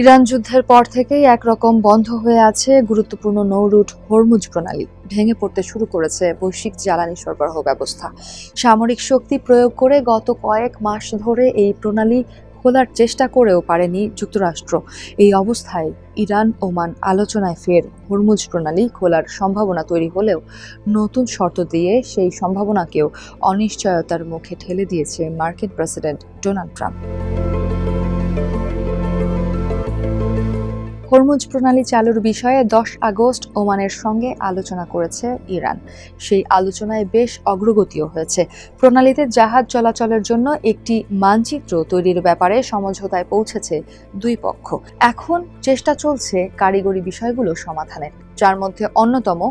Iran যুদ্ধের পর থেকেই একরকম বন্ধ হয়ে আছে গুরুত্বপূর্ণ নৌরুট হরমুজ প্রণালী। ভেঙে পড়তে শুরু করেছে বৈশ্বিক জ্বালানি সরবরাহ ব্যবস্থা। সামরিক শক্তি প্রয়োগ করে গত কয়েক মাস ধরে এই প্রণালী খোলার চেষ্টা করেও পারেনি যুক্তরাষ্ট্র। এই অবস্থায় ইরান ওমান আলোচনায় ফের হরমুজ প্রণালী খোলার সম্ভাবনা তৈরি হলেও নতুন শর্ত দিয়ে সেই সম্ভাবনাকেও অনিশ্চয়তার মুখে ঠেলে দিয়েছে মার্কিন প্রেসিডেন্ট ডোনাল্ড ট্রাম্প। হরমুজ প্রণালী চালুর বিষয়ে 10 আগস্ট ওমানের সঙ্গে আলোচনা করেছে ইরান। সেই আলোচনায় বেশ অগ্রগতিও হয়েছে। প্রণালীতে জাহাজ চলাচলের জন্য একটি মানচিত্র তৈরির ব্যাপারে সমঝোতায় পৌঁছেছে দুই পক্ষ। এখন চেষ্টা চলছে কারিগরি বিষয়গুলো সমাধানের, যার মধ্যে অন্যতম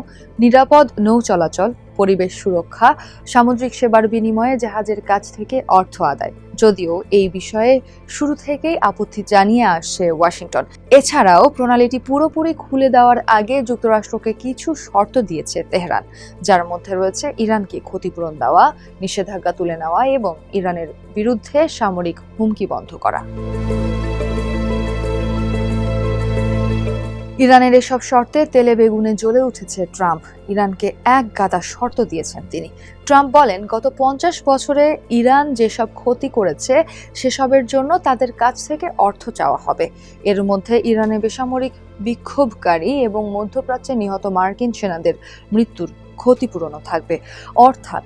নিরাপদ নৌ চলাচল, পরিবেশ সুরক্ষা, সামুদ্রিক সেবার বিনিময়ে জাহাজের কাছ থেকে অর্থ আদায়। যদিও এই বিষয়ে শুরু থেকেই আপত্তি জানিয়ে আসছে ওয়াশিংটন। এছাড়াও প্রণালীটি পুরোপুরি খুলে দেওয়ার আগে যুক্তরাষ্ট্রকে কিছু শর্ত দিয়েছে তেহরান, যার মধ্যে রয়েছে ইরানকে ক্ষতিপূরণ দেওয়া, নিষেধাজ্ঞা তুলে নেওয়া এবং ইরানের বিরুদ্ধে সামরিক হুমকি বন্ধ করা। ইরানের এসব শর্তে তেলে বেগুনে জ্বলে উঠেছে ট্রাম্প। ইরানকে এক গাদা শর্ত দিয়েছেন তিনি। ট্রাম্প বলেন, গত 50 বছরে ইরান যেসব ক্ষতি করেছে সেসবের জন্য তাদের কাছ থেকে অর্থ চাওয়া হবে। এর মধ্যে ইরানে বেসামরিক বিক্ষোভকারী এবং মধ্যপ্রাচ্যে নিহত মার্কিন সেনাদের মৃত্যুর ক্ষতিপূরণও থাকবে। অর্থাৎ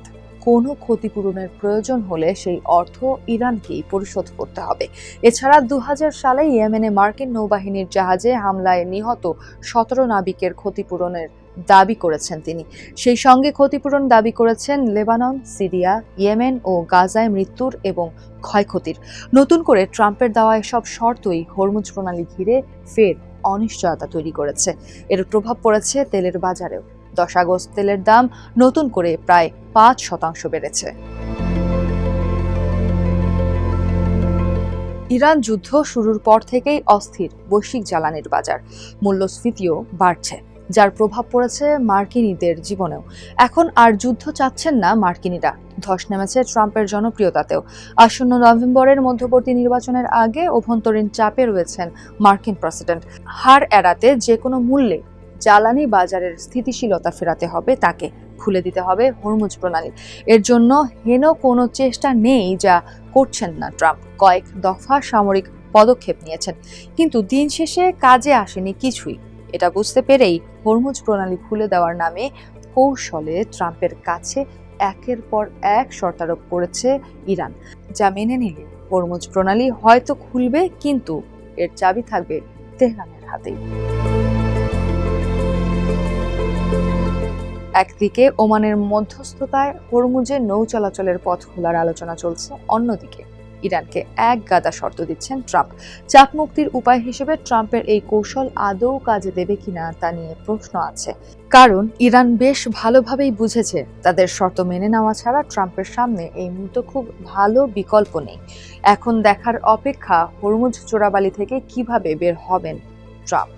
কোনো ক্ষতিপূরণের প্রয়োজন হলে সেই অর্থ ইরানকেই পরিশোধ করতে হবে। এছাড়া 2000 সালে ইয়েমেনে মার্কিন নৌবাহিনীর জাহাজে হামলায় নিহত 17 নাবিকের ক্ষতিপূরণের দাবি করেছেন তিনি। সেই সঙ্গে ক্ষতিপূরণ দাবি করেছেন লেবানন, সিরিয়া, ইয়েমেন ও গাজায় মৃত্যুর এবং ক্ষয়ক্ষতির। নতুন করে ট্রাম্পের দেওয়া এসব শর্তই হরমুজ প্রণালী ঘিরে ফের অনিশ্চয়তা তৈরি করেছে। এর প্রভাব পড়েছে তেলের বাজারেও। 10 আগস্ট তেলের দাম নতুন করে প্রায় 5% বেড়েছে। ইরান যুদ্ধ শুরুর পর থেকেই অস্থির বৈশ্বিক জ্বালানির বাজার। মূল্যস্ফীতিও বাড়ছে, যার প্রভাব পড়েছে মার্কিনীদের জীবনেও। এখন আর যুদ্ধ চাচ্ছেন না মার্কিনীরা। ধস নেমেছে ট্রাম্পের জনপ্রিয়তাতেও। আসন্ন নভেম্বরের মধ্যবর্তী নির্বাচনের আগে অভ্যন্তরীণ চাপে রয়েছেন মার্কিন প্রেসিডেন্ট। হার এড়াতে যে কোনো মূল্যে জ্বালানি বাজারের স্থিতিশীলতা ফেরাতে হবে তাকে। খুলে দিতে হবে হরমুজ প্রণালী। এর জন্য হেন কোনো চেষ্টা নেই যা করছেন না ট্রাম্প। কয়েক দফা সামরিক পদক্ষেপ নিয়েছেন, কিন্তু দিন শেষে কাজে আসেনি কিছুই। এটা বুঝতে পেরেই হরমুজ প্রণালী খুলে দেওয়ার নামে কৌশলে ট্রাম্পের কাছে একের পর এক শর্তারোপ করেছে ইরান, যা মেনে নিলে হরমুজ প্রণালী হয়তো খুলবে, কিন্তু এর চাবি থাকবে তেহরানের হাতেই। একদিকে ওমানের মধ্যস্থতায় হরমুজে নৌ চলাচলের পথ খোলার আলোচনা চলছে, অন্যদিকে ইরানকে এক গাদা শর্ত দিচ্ছেন ট্রাম্প। চাপ মুক্তির উপায় হিসেবে ট্রাম্পের এই কৌশল আদৌ কাজে দেবে কিনা তা নিয়ে প্রশ্ন আছে। কারণ ইরান বেশ ভালোভাবেই বুঝেছে তাদের শর্ত মেনে নেওয়া ছাড়া ট্রাম্পের সামনে এই মুহূর্তে খুব ভালো বিকল্প নেই। এখন দেখার অপেক্ষা হরমুজ চোরাবালি থেকে কিভাবে বের হবেন ট্রাম্প।